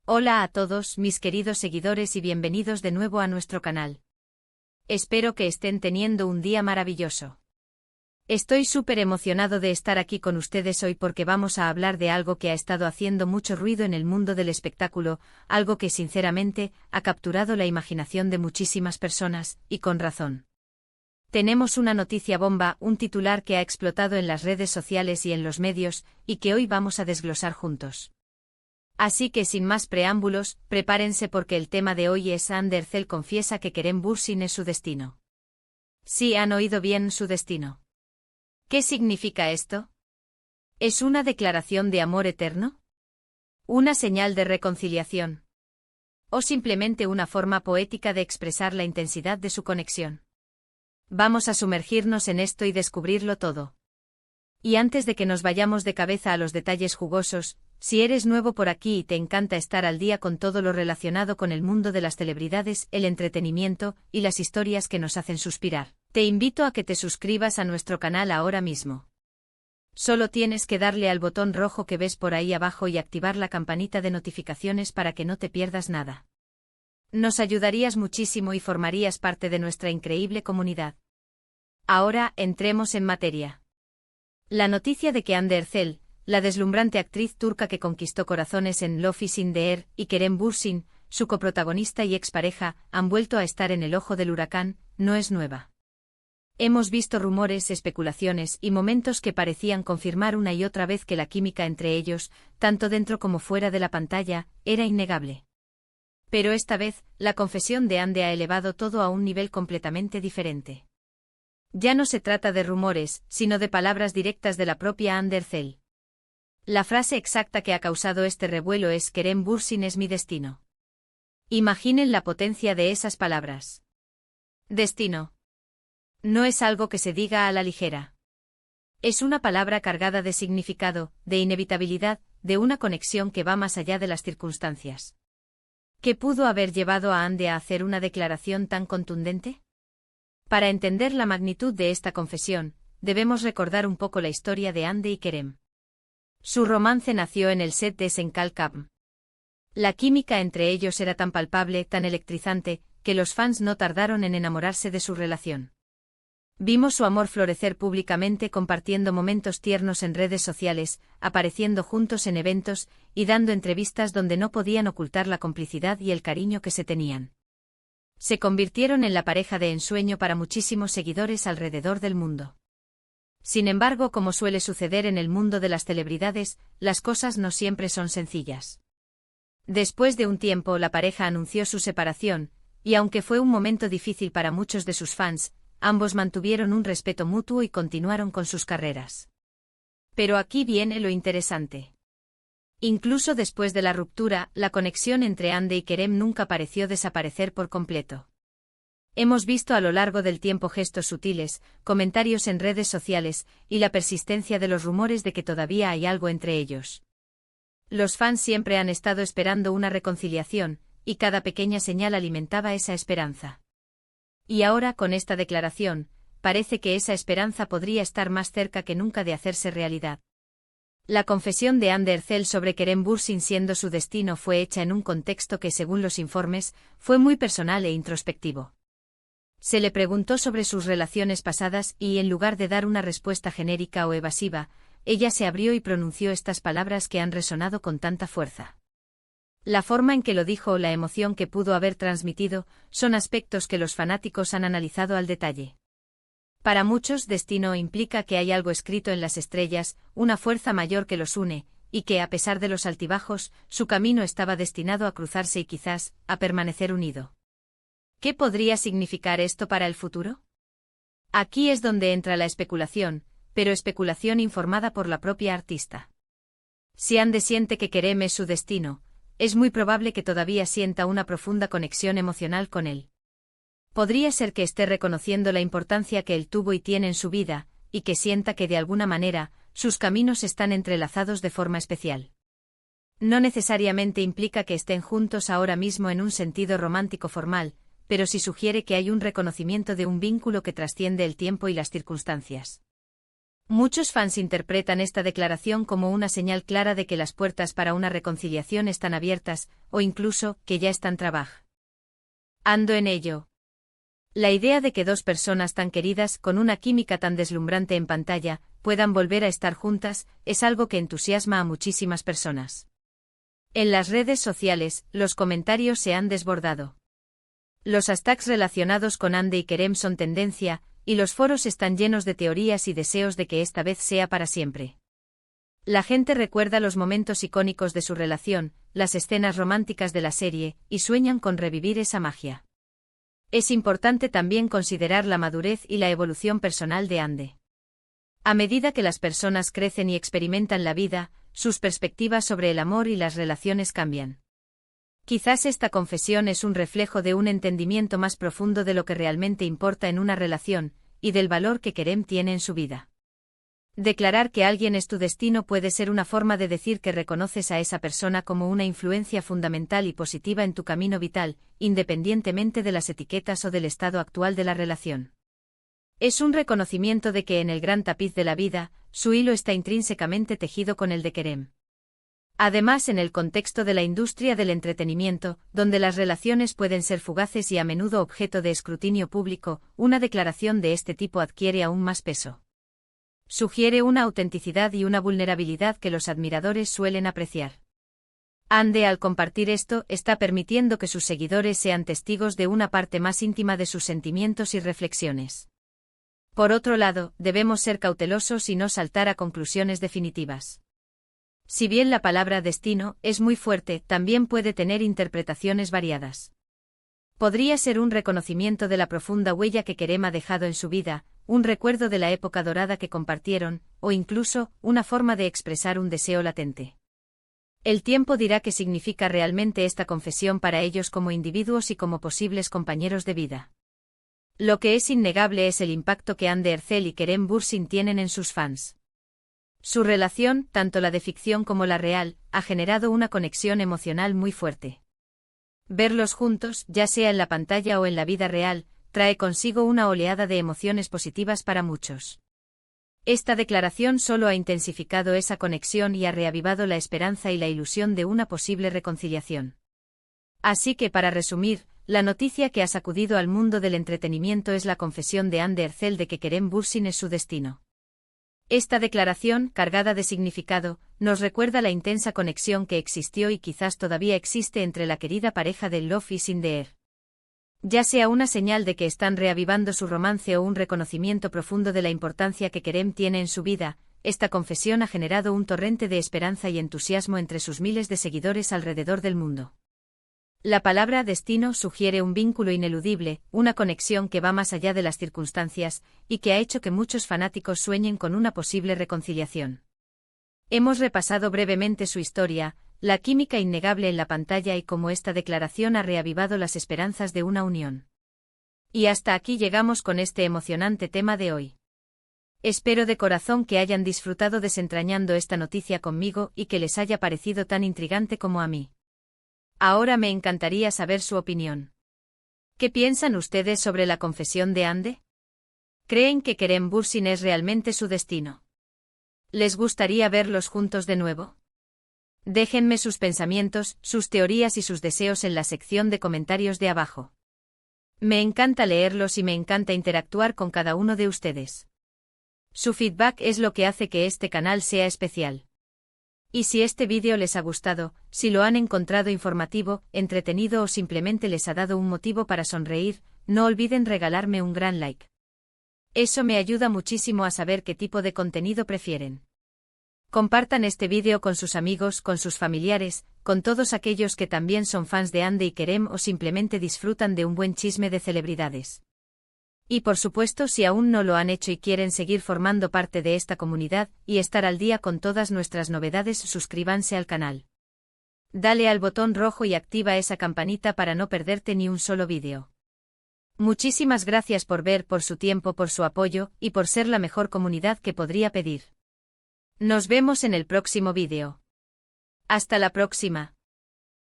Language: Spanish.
Hola a todos mis queridos seguidores y bienvenidos de nuevo a nuestro canal. Espero que estén teniendo un día maravilloso. Estoy súper emocionado de estar aquí con ustedes hoy porque vamos a hablar de algo que ha estado haciendo mucho ruido en el mundo del espectáculo, algo que sinceramente ha capturado la imaginación de muchísimas personas, y con razón. Tenemos una noticia bomba, un titular que ha explotado en las redes sociales y en los medios, y que hoy vamos a desglosar juntos. Así que sin más preámbulos, prepárense porque el tema de hoy es Ander Zel confiesa que Kerem Bürsin es su destino. Sí, han oído bien, su destino. ¿Qué significa esto? ¿Es una declaración de amor eterno? ¿Una señal de reconciliación? ¿O simplemente una forma poética de expresar la intensidad de su conexión? Vamos a sumergirnos en esto y descubrirlo todo. Y antes de que nos vayamos de cabeza a los detalles jugosos, si eres nuevo por aquí y te encanta estar al día con todo lo relacionado con el mundo de las celebridades, el entretenimiento y las historias que nos hacen suspirar, te invito a que te suscribas a nuestro canal ahora mismo. Solo tienes que darle al botón rojo que ves por ahí abajo y activar la campanita de notificaciones para que no te pierdas nada. Nos ayudarías muchísimo y formarías parte de nuestra increíble comunidad. Ahora, entremos en materia. La noticia de que Ander Zel, la deslumbrante actriz turca que conquistó corazones en Love is in the Air, y Kerem Bürsin, su coprotagonista y expareja, han vuelto a estar en el ojo del huracán, no es nueva. Hemos visto rumores, especulaciones y momentos que parecían confirmar una y otra vez que la química entre ellos, tanto dentro como fuera de la pantalla, era innegable. Pero esta vez, la confesión de Ande ha elevado todo a un nivel completamente diferente. Ya no se trata de rumores, sino de palabras directas de la propia Ander Zel. La frase exacta que ha causado este revuelo es: Kerem Bürsin es mi destino. Imaginen la potencia de esas palabras. Destino. No es algo que se diga a la ligera. Es una palabra cargada de significado, de inevitabilidad, de una conexión que va más allá de las circunstancias. ¿Qué pudo haber llevado a Ande a hacer una declaración tan contundente? Para entender la magnitud de esta confesión, debemos recordar un poco la historia de Ande y Kerem. Su romance nació en el set de Senkal Kabm. La química entre ellos era tan palpable, tan electrizante, que los fans no tardaron en enamorarse de su relación. Vimos su amor florecer públicamente compartiendo momentos tiernos en redes sociales, apareciendo juntos en eventos y dando entrevistas donde no podían ocultar la complicidad y el cariño que se tenían. Se convirtieron en la pareja de ensueño para muchísimos seguidores alrededor del mundo. Sin embargo, como suele suceder en el mundo de las celebridades, las cosas no siempre son sencillas. Después de un tiempo, la pareja anunció su separación, y aunque fue un momento difícil para muchos de sus fans, ambos mantuvieron un respeto mutuo y continuaron con sus carreras. Pero aquí viene lo interesante. Incluso después de la ruptura, la conexión entre Ande y Kerem nunca pareció desaparecer por completo. Hemos visto a lo largo del tiempo gestos sutiles, comentarios en redes sociales, y la persistencia de los rumores de que todavía hay algo entre ellos. Los fans siempre han estado esperando una reconciliación, y cada pequeña señal alimentaba esa esperanza. Y ahora, con esta declaración, parece que esa esperanza podría estar más cerca que nunca de hacerse realidad. La confesión de Ander Zel sobre Kerem Bürsin siendo su destino fue hecha en un contexto que, según los informes, fue muy personal e introspectivo. Se le preguntó sobre sus relaciones pasadas y, en lugar de dar una respuesta genérica o evasiva, ella se abrió y pronunció estas palabras que han resonado con tanta fuerza. La forma en que lo dijo o la emoción que pudo haber transmitido son aspectos que los fanáticos han analizado al detalle. Para muchos, destino implica que hay algo escrito en las estrellas, una fuerza mayor que los une, y que, a pesar de los altibajos, su camino estaba destinado a cruzarse y quizás, a permanecer unido. ¿Qué podría significar esto para el futuro? Aquí es donde entra la especulación, pero especulación informada por la propia artista. Si Ande siente que Kerem es su destino, es muy probable que todavía sienta una profunda conexión emocional con él. Podría ser que esté reconociendo la importancia que él tuvo y tiene en su vida, y que sienta que de alguna manera, sus caminos están entrelazados de forma especial. No necesariamente implica que estén juntos ahora mismo en un sentido romántico formal, pero sí sugiere que hay un reconocimiento de un vínculo que trasciende el tiempo y las circunstancias. Muchos fans interpretan esta declaración como una señal clara de que las puertas para una reconciliación están abiertas, o incluso, que ya están trabajando en ello. La idea de que dos personas tan queridas, con una química tan deslumbrante en pantalla, puedan volver a estar juntas, es algo que entusiasma a muchísimas personas. En las redes sociales, los comentarios se han desbordado. Los hashtags relacionados con Ande y Kerem son tendencia, y los foros están llenos de teorías y deseos de que esta vez sea para siempre. La gente recuerda los momentos icónicos de su relación, las escenas románticas de la serie, y sueñan con revivir esa magia. Es importante también considerar la madurez y la evolución personal de Ande. A medida que las personas crecen y experimentan la vida, sus perspectivas sobre el amor y las relaciones cambian. Quizás esta confesión es un reflejo de un entendimiento más profundo de lo que realmente importa en una relación, y del valor que Kerem tiene en su vida. Declarar que alguien es tu destino puede ser una forma de decir que reconoces a esa persona como una influencia fundamental y positiva en tu camino vital, independientemente de las etiquetas o del estado actual de la relación. Es un reconocimiento de que en el gran tapiz de la vida, su hilo está intrínsecamente tejido con el de Kerem. Además, en el contexto de la industria del entretenimiento, donde las relaciones pueden ser fugaces y a menudo objeto de escrutinio público, una declaración de este tipo adquiere aún más peso. Sugiere una autenticidad y una vulnerabilidad que los admiradores suelen apreciar. Ande, al compartir esto, está permitiendo que sus seguidores sean testigos de una parte más íntima de sus sentimientos y reflexiones. Por otro lado, debemos ser cautelosos y no saltar a conclusiones definitivas. Si bien la palabra destino es muy fuerte, también puede tener interpretaciones variadas. Podría ser un reconocimiento de la profunda huella que Kerem ha dejado en su vida, un recuerdo de la época dorada que compartieron, o incluso, una forma de expresar un deseo latente. El tiempo dirá qué significa realmente esta confesión para ellos como individuos y como posibles compañeros de vida. Lo que es innegable es el impacto que Hande Erçel y Kerem Bürsin tienen en sus fans. Su relación, tanto la de ficción como la real, ha generado una conexión emocional muy fuerte. Verlos juntos, ya sea en la pantalla o en la vida real, trae consigo una oleada de emociones positivas para muchos. Esta declaración solo ha intensificado esa conexión y ha reavivado la esperanza y la ilusión de una posible reconciliación. Así que, para resumir, la noticia que ha sacudido al mundo del entretenimiento es la confesión de Hande Erçel de que Kerem Bürsin es su destino. Esta declaración, cargada de significado, nos recuerda la intensa conexión que existió y quizás todavía existe entre la querida pareja de Love is in the air. Ya sea una señal de que están reavivando su romance o un reconocimiento profundo de la importancia que Kerem tiene en su vida, esta confesión ha generado un torrente de esperanza y entusiasmo entre sus miles de seguidores alrededor del mundo. La palabra destino sugiere un vínculo ineludible, una conexión que va más allá de las circunstancias, y que ha hecho que muchos fanáticos sueñen con una posible reconciliación. Hemos repasado brevemente su historia, la química innegable en la pantalla y cómo esta declaración ha reavivado las esperanzas de una unión. Y hasta aquí llegamos con este emocionante tema de hoy. Espero de corazón que hayan disfrutado desentrañando esta noticia conmigo y que les haya parecido tan intrigante como a mí. Ahora me encantaría saber su opinión. ¿Qué piensan ustedes sobre la confesión de Hande? ¿Creen que Kerem Bürsin es realmente su destino? ¿Les gustaría verlos juntos de nuevo? Déjenme sus pensamientos, sus teorías y sus deseos en la sección de comentarios de abajo. Me encanta leerlos y me encanta interactuar con cada uno de ustedes. Su feedback es lo que hace que este canal sea especial. Y si este vídeo les ha gustado, si lo han encontrado informativo, entretenido o simplemente les ha dado un motivo para sonreír, no olviden regalarme un gran like. Eso me ayuda muchísimo a saber qué tipo de contenido prefieren. Compartan este vídeo con sus amigos, con sus familiares, con todos aquellos que también son fans de Hande y Kerem o simplemente disfrutan de un buen chisme de celebridades. Y por supuesto, si aún no lo han hecho y quieren seguir formando parte de esta comunidad y estar al día con todas nuestras novedades, suscríbanse al canal. Dale al botón rojo y activa esa campanita para no perderte ni un solo vídeo. Muchísimas gracias por ver, por su tiempo, por su apoyo y por ser la mejor comunidad que podría pedir. Nos vemos en el próximo vídeo. Hasta la próxima.